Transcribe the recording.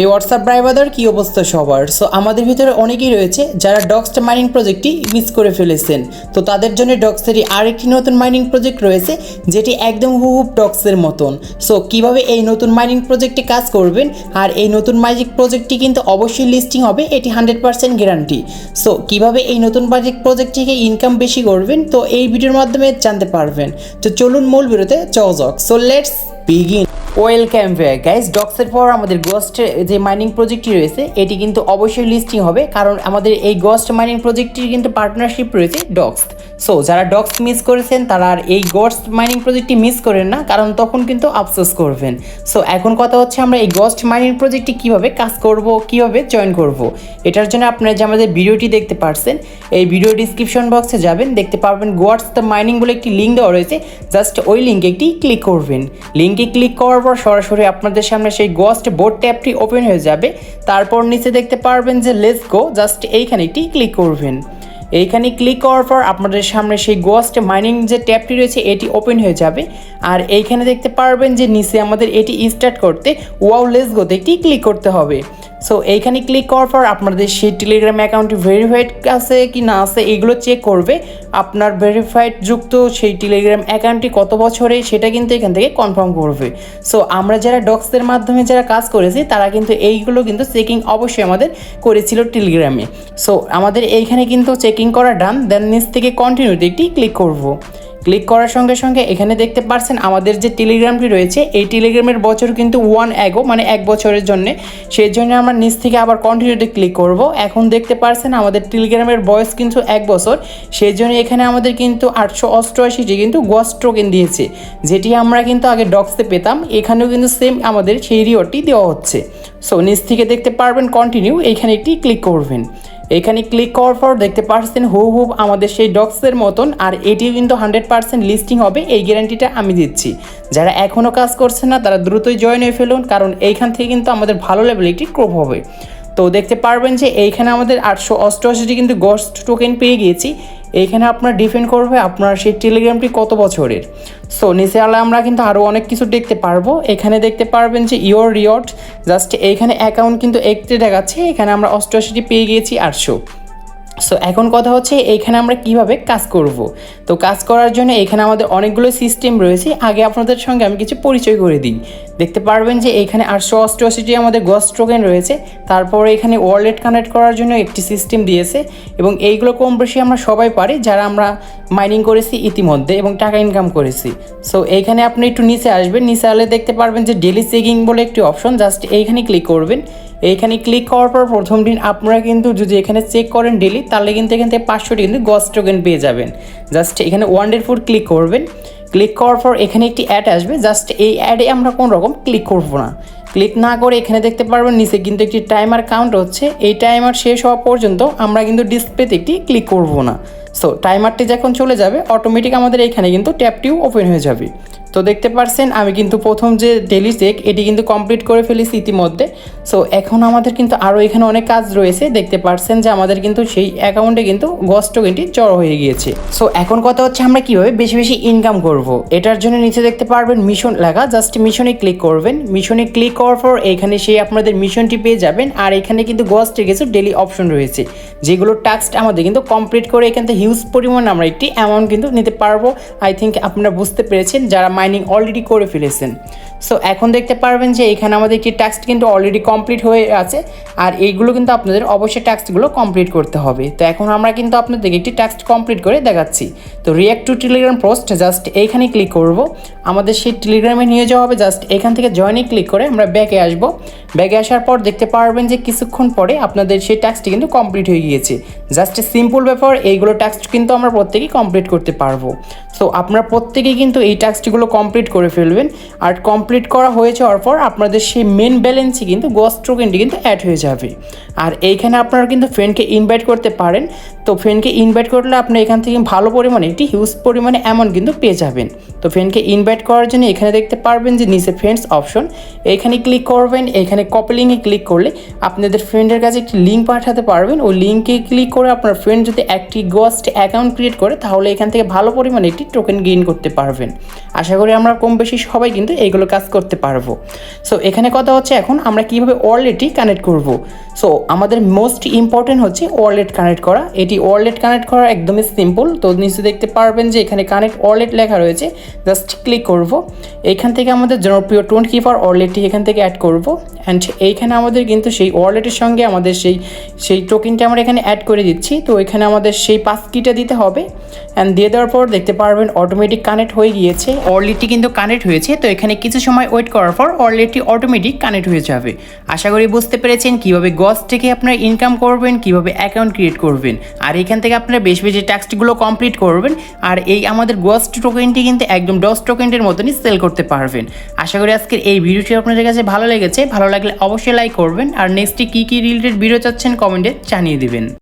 এই হোয়াটসঅ্যাপ ড্রাইভারদের কী অবস্থা সবার। সো আমাদের ভিতরে অনেকেই রয়েছে যারা ডক্স মাইনিং প্রজেক্টটি মিস করে ফেলেছেন। তো তাদের জন্য ডক্সেরই আরেকটি নতুন মাইনিং প্রজেক্ট রয়েছে যেটি একদম হুবহু ডক্সের মতন। সো কিভাবে এই নতুন মাইনিং প্রজেক্টে কাজ করবেন, আর এই নতুন মাইনিং প্রজেক্টটি কিন্তু অবশ্যই লিস্টিং হবে, এটি 100% গ্যারান্টি। সো কিভাবে এই নতুন প্রজেক্ট থেকে ইনকাম বেশি করবেন, তো এই ভিডিওর মাধ্যমে জানতে পারবেন। তো চলুন মূল ভিডিওতে যাওয়া যাক। So let's begin. Welcome back guys. ডক্সের পর আমাদের গোস্টের যে মাইনিং প্রজেক্টটি রয়েছে এটি কিন্তু অবশ্যই লিস্টিং হবে, কারণ আমাদের এই গোস্ট মাইনিং প্রজেক্টটির কিন্তু পার্টনারশিপ রয়েছে ডক্স। সো যারা ডক্স মিস করেছেন তারা আর এই গোস্ট মাইনিং প্রজেক্টটি মিস করেন না, কারণ তখন কিন্তু আফসোস করবেন। সো এখন কথা হচ্ছে আমরা এই গোস্ট মাইনিং প্রজেক্টটি কীভাবে কাজ করব, কীভাবে জয়েন করব। এটার জন্য আপনারা যে আমাদের ভিডিওটি দেখতে পারছেন, এই ভিডিও ডিসক্রিপশন বক্সে যাবেন, দেখতে পারবেন গোয়াটস দ্য মাইনিং বলে একটি লিঙ্ক দেওয়া রয়েছে। জাস্ট ওই লিঙ্কে একটি ক্লিক করবেন। লিঙ্কে ক্লিক করার পর সরাসরি আপনাদের সামনে সেই গোস্ট বোর্ড ট্যাবটি ওপেন হয়ে যাবে। তারপর নিচে দেখতে পারবেন যে লেটস গো, জাস্ট এইখানে একটি ক্লিক করবেন। এইখানে ক্লিক করার পর আপনাদের সামনে সেই গোস্ট মাইনিং যে ট্যাবটি রয়েছে এটি ওপেন হয়ে যাবে। আর এইখানে দেখতে পারবেন যে নিচে আমাদের এটি স্টার্ট করতে ওয়াও লেটস গোতে একটি ক্লিক করতে হবে। সো এইখানে ক্লিক করার পর আপনাদের সেই টেলিগ্রাম অ্যাকাউন্টটি ভেরিফাইড আছে কি না আছে এগুলো চেক করবে। আপনার ভেরিফাইড যুক্ত সেই টেলিগ্রাম অ্যাকাউন্টটি কত বছরে সেটা কিন্তু এখান থেকে কনফার্ম করবে। সো আমরা যারা ডক্সের মাধ্যমে যারা কাজ করেছি তারা কিন্তু এইগুলো কিন্তু চেকিং অবশ্যই আমাদের করেছিল টেলিগ্রামে। সো আমাদের এইখানে কিন্তু চেকিং করা ডান। দেন নিচ থেকে কন্টিনিউতে একটি ক্লিক করব। ক্লিক করার সঙ্গে সঙ্গে এখানে দেখতে পাচ্ছেন আমাদের যে টেলিগ্রামটি রয়েছে এই টেলিগ্রামের বছর কিন্তু 1 এগো, মানে 1 বছরের জন্য। সেই জন্য আমরা নিচ থেকে আবার কন্টিনিউতে ক্লিক করব। এখন দেখতে পাচ্ছেন আমাদের টেলিগ্রামের বয়স কিন্তু 1 বছর। সেই জন্য এখানে আমাদের কিন্তু 888টি কিন্তু গোস্ট টোকেন দিয়েছে, যেটি আমরা কিন্তু আগে ডক্সে পেতাম। এখানেও কিন্তু সেম আমাদের সেই রিওয়ার্ডটি দেওয়া হচ্ছে। সো নিচ থেকে দেখতে পারবেন কন্টিনিউ, এইখানে একটি ক্লিক করবেন। এখানে ক্লিক করার পর দেখতে পাচ্ছেন হুবহু আমাদের সেই ডক্সের মতন, আর এটিও কিন্তু 100% লিস্টিং হবে, এই গ্যারান্টিটা আমি দিচ্ছি। যারা এখনও কাজ করছেন না তারা দ্রুতই জয়েন হয়ে ফেলুন, কারণ এইখান থেকে কিন্তু আমাদের ভালো লেভেলে একটি ক্রপ হবে। তো দেখতে পারবেন যে এইখানে আমাদের 888টি কিন্তু গোস্ট টোকেন পেয়ে গিয়েছি। এইখানে আপনার ডিপেন্ড করবে আপনার সেই টেলিগ্রামটি কত বছরের। সো নিচে আমরা কিন্তু আরও অনেক কিছু দেখতে পারবো। এখানে দেখতে পারবেন যে ইওর রিওয়ার্ড, জাস্ট এইখানে অ্যাকাউন্ট কিন্তু একটি দেখাচ্ছে, এখানে আমরা 88টি পেয়ে গিয়েছি 800। সো এখন কথা হচ্ছে এইখানে আমরা কিভাবে কাজ করব। তো কাজ করার জন্য এখানে আমাদের অনেকগুলো সিস্টেম রয়েছে। আগে আপনাদের সঙ্গে আমি কিছু পরিচয় করে দিই। দেখতে পারবেন যে এখানে 888টি আমাদের গোস্ট টোকেন রয়েছে। তারপরে এখানে ওয়ালেট কানেক্ট করার জন্য একটি সিস্টেম দিয়েছে, এবং এইগুলো কম বেশি আমরা সবাই পারি যারা আমরা মাইনিং করেছি ইতিমধ্যে এবং টাকা ইনকাম করেছি। সো এইখানে আপনি একটু নিচে আসবেন, নিচে আসলে দেখতে পারবেন যে ডেলি চেকিং বলে একটি অপশন, জাস্ট এইখানে ক্লিক করবেন। এইখানে ক্লিক করার পর প্রথম দিন আপনারা কিন্তু যদি এখানে চেক করেন ডেলি, তাহলে কিন্তু এখান থেকে 500টি কিন্তু গোস্ট টোকেন পেয়ে যাবেন। জাস্ট এখানে 104 ক্লিক করবেন। ক্লিক করার পর এখানে একটি অ্যাড আসবে, জাস্ট এই অ্যাডে আমরা কোনো রকম ক্লিক করব না। ক্লিক না করে এখানে দেখতে পারবেন নিচে কিন্তু একটি টাইমার কাউন্ট হচ্ছে। এই টাইমার শেষ হওয়া পর্যন্ত আমরা কিন্তু ডিসপ্লেতে একটি ক্লিক করব না। সো টাইমারটি যখন চলে যাবে অটোমেটিক আমাদের এখানে কিন্তু ট্যাবটিও ওপেন হয়ে যাবে। তো দেখতে পাচ্ছেন আমি কিন্তু প্রথম যে ডেলি চেক এটি কিন্তু কমপ্লিট করে ফেলেছি ইতিমধ্যে। সো এখন আমাদের কিন্তু আরও এখানে অনেক কাজ রয়েছে। দেখতে পাচ্ছেন যে আমাদের কিন্তু সেই অ্যাকাউন্টে কিন্তু গোস্ট টোকেনটি জড়ো হয়ে গিয়েছে। সো এখন কথা হচ্ছে আমরা কীভাবে বেশি বেশি ইনকাম করব। এটার জন্য নিচে দেখতে পারবেন মিশন লেখা, জাস্ট মিশনে ক্লিক করবেন। মিশনে ক্লিক করার পর এখানে সেই আপনাদের মিশনটি পেয়ে যাবেন। আর এখানে কিন্তু গোস্টের কিছু ডেলি অপশন রয়েছে, যেগুলো টাস্ক আমাদের কিন্তু কমপ্লিট করে এখান থেকে হিউজ পরিমাণ আমরা একটি অ্যামাউন্ট কিন্তু নিতে পারবো। আই থিঙ্ক আপনারা বুঝতে পেরেছেন যারা মাইনিং অলরেডি করে ফেলেছেন। সো এখন দেখতে পারবেন যে এখানে আমাদের একটি টাস্ক কিন্তু অলরেডি কমপ্লিট হয়ে আছে, আর এইগুলো কিন্তু আপনাদের অবশ্যই টাস্কগুলো কমপ্লিট করতে হবে। তো এখন আমরা কিন্তু আপনাদেরকে একটি টাস্ক কমপ্লিট করে দেখাচ্ছি। তো react two Telegram post, just এইখানে ক্লিক করব। আমাদের সেই টেলিগ্রামে নিয়ে যাওয়া হবে। জাস্ট এখান থেকে জয়েনে ক্লিক করে আমরা ব্যাকে আসবো। ব্যাকে আসার পর দেখতে পারবেন যে কিছুক্ষণ পরে আপনাদের সেই টাস্কটি কিন্তু কমপ্লিট হয়ে গিয়েছে। জাস্ট সিম্পল ব্যাপার, এইগুলো টাস্ক কিন্তু আমরা প্রত্যেকেই কমপ্লিট করতে পারবো। সো আপনারা প্রত্যেকেই কিন্তু এই টাস্কটিগুলো কমপ্লিট করে ফেলবেন। আর কমপ্লিট করা হয়ে যাওয়ার পর আপনাদের সেই মেন ব্যালেন্সে কিন্তু গোস্ট টোকেনটি কিন্তু অ্যাড হয়ে যাবে। আর এইখানে আপনারা কিন্তু ফ্রেন্ডকে ইনভাইট করতে পারেন। তো ফ্রেন্ডকে ইনভাইট করলে আপনি এখান থেকে ভালো পরিমাণে একটি হিউজ পরিমাণে অ্যামাউন্ট কিন্তু পেয়ে যাবেন। তো ফ্রেন্ডকে ইনভাইট করার জন্য এখানে দেখতে পারবেন যে নিচে ফ্রেন্ডস অপশন, এখানে ক্লিক করবেন। এখানে কপি লিঙ্কে ক্লিক করলে আপনাদের ফ্রেন্ডের কাছে একটি লিঙ্ক পাঠাতে পারবেন। ওই লিঙ্কে ক্লিক করে আপনার ফ্রেন্ড যদি একটি গোস্ট অ্যাকাউন্ট ক্রিয়েট করে তাহলে এখান থেকে ভালো পরিমাণে একটি টোকেন গেইন করতে পারবেন। আশা করি আমরা কম বেশি সবাই কিন্তু এইগুলো কাজ করতে পারবো। সো এখানে কথা হচ্ছে এখন আমরা কীভাবে ওয়ালেটটি কানেক্ট করব। সো আমাদের মোস্ট ইম্পর্টেন্ট হচ্ছে ওয়ালেট কানেক্ট করা। এটি ওয়ালেট কানেক্ট করা একদমই সিম্পল। তো নিচে দেখতে পারবেন যে এখানে কানেক্ট ওয়ালেট লেখা রয়েছে, জাস্ট ক্লিক করব। এইখান থেকে আমাদের জনপ্রিয় টোন কিপার ওয়ালেটটি এখান থেকে অ্যাড করব। অ্যান্ড এইখানে আমাদের কিন্তু সেই ওয়ালেটের সঙ্গে আমাদের সেই টোকেনটা আমরা এখানে অ্যাড করে দিচ্ছি। তো এখানে আমাদের সেই পাস কিটা দিতে হবে। অ্যান্ড দিয়ে দেওয়ার পর দেখতে পারবেন অটোমেটিক কানেক্ট হয়ে গিয়েছে, ওয়ালেটটি কিন্তু কানেক্ট হয়েছে। তো এখানে কিছু সময় ওয়েট করার পর ওয়ালেটটি অটোমেটিক কানেক্ট হয়ে যাবে। আশা করি বুঝতে পেরেছেন কীভাবে গোস্ট থেকে আপনারা ইনকাম করবেন, কীভাবে অ্যাকাউন্ট ক্রিয়েট করবেন, আর এখান থেকে আপনারা বেশি বেশি টাস্কগুলো কমপ্লিট করবেন। আর এই আমাদের গোস্ট টোকেনটি কিন্তু একদম ডস টোকেনের মতনই সেল করতে পারবেন। আশা করি আজকের এই ভিডিওটি আপনাদের কাছে ভালো লেগেছে। ভালো লাগলে অবশ্যই লাইক করবেন, আর নেক্সটে কী রিলেটেড ভিডিও চাচ্ছেন কমেন্টে জানিয়ে দিবেন।